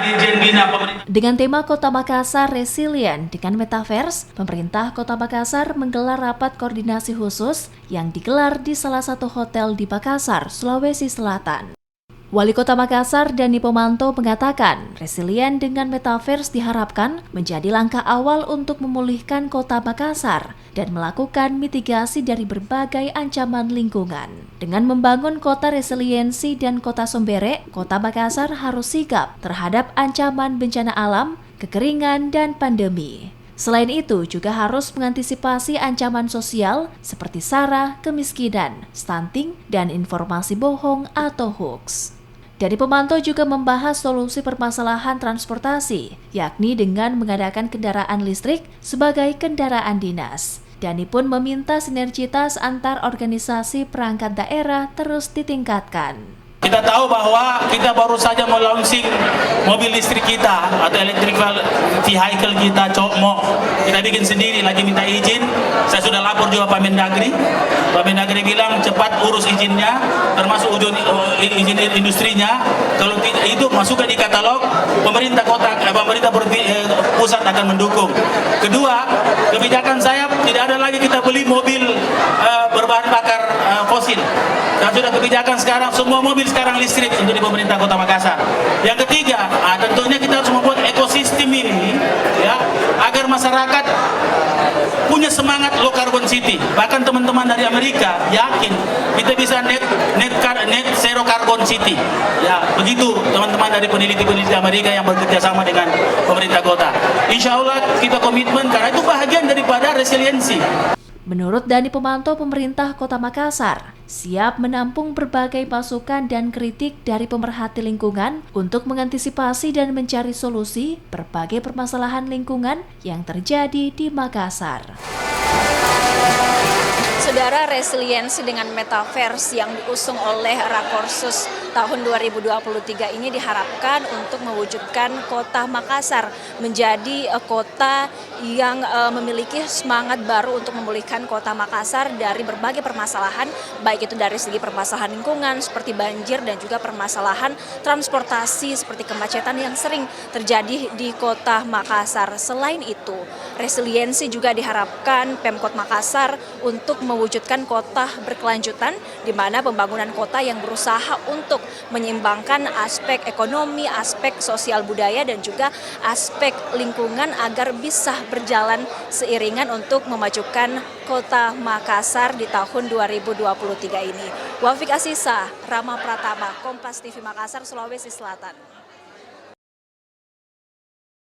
Dirjen Bina Pemerintah. Dengan tema Kota Makassar Resilient dengan Metaverse, pemerintah Kota Makassar menggelar rapat koordinasi khusus yang digelar di salah satu hotel di Makassar, Sulawesi Selatan. Wali Kota Makassar Dani Pomanto mengatakan, resilient dengan Metaverse diharapkan menjadi langkah awal untuk memulihkan Kota Makassar dan melakukan mitigasi dari berbagai ancaman lingkungan. Dengan membangun kota resiliensi dan kota Sombere, Kota Makassar harus sigap terhadap ancaman bencana alam, kekeringan, dan pandemi. Selain itu, juga harus mengantisipasi ancaman sosial seperti SARA, kemiskinan, stunting, dan informasi bohong atau hoax. Dani Pomanto juga membahas solusi permasalahan transportasi, yakni dengan mengadakan kendaraan listrik sebagai kendaraan dinas. Dani pun meminta sinergitas antar organisasi perangkat daerah terus ditingkatkan. Kita tahu bahwa kita baru saja melaunching mobil listrik kita atau electrical vehicle kita, Cokmo. Kita bikin sendiri, lagi minta izin. Saya sudah lapor juga Pak Mendagri. Pak Mendagri bilang cepat urus izinnya, termasuk izin industrinya. Kalau itu masukkan di katalog, pemerintah kota, pemerintah pusat akan mendukung. Kedua, kebijakan saya tidak ada lagi kita beli mobil berbahan bakar fosil. Dan sudah kebijakan sekarang semua mobil sekarang listrik untuk di pemerintah Kota Makassar. Yang ketiga, tentunya kita harus membuat ekosistem ini ya agar masyarakat punya semangat low carbon city. Bahkan teman-teman dari Amerika yakin kita bisa net zero carbon city. Ya, begitu teman-teman dari peneliti-peneliti Amerika yang bekerja sama dengan pemerintah kota. Insya Allah kita komitmen karena itu bahagian daripada resiliensi. Menurut Dani Pomanto, pemerintah Kota Makassar siap menampung berbagai masukan dan kritik dari pemerhati lingkungan untuk mengantisipasi dan mencari solusi berbagai permasalahan lingkungan yang terjadi di Makassar. Saudara, resiliensi dengan Metaverse yang diusung oleh Rakorsus tahun 2023 ini diharapkan untuk mewujudkan Kota Makassar menjadi kota yang memiliki semangat baru untuk memulihkan Kota Makassar dari berbagai permasalahan, baik itu dari segi permasalahan lingkungan seperti banjir dan juga permasalahan transportasi seperti kemacetan yang sering terjadi di Kota Makassar. Selain itu, resiliensi juga diharapkan Pemkot Makassar untuk mewujudkan kota berkelanjutan, di mana pembangunan kota yang berusaha untuk menyeimbangkan aspek ekonomi, aspek sosial budaya, dan juga aspek lingkungan agar bisa berjalan seiringan untuk memajukan Kota Makassar di tahun 2023 ini. Wafik Asisa, Rama Pratama, Kompas TV Makassar, Sulawesi Selatan.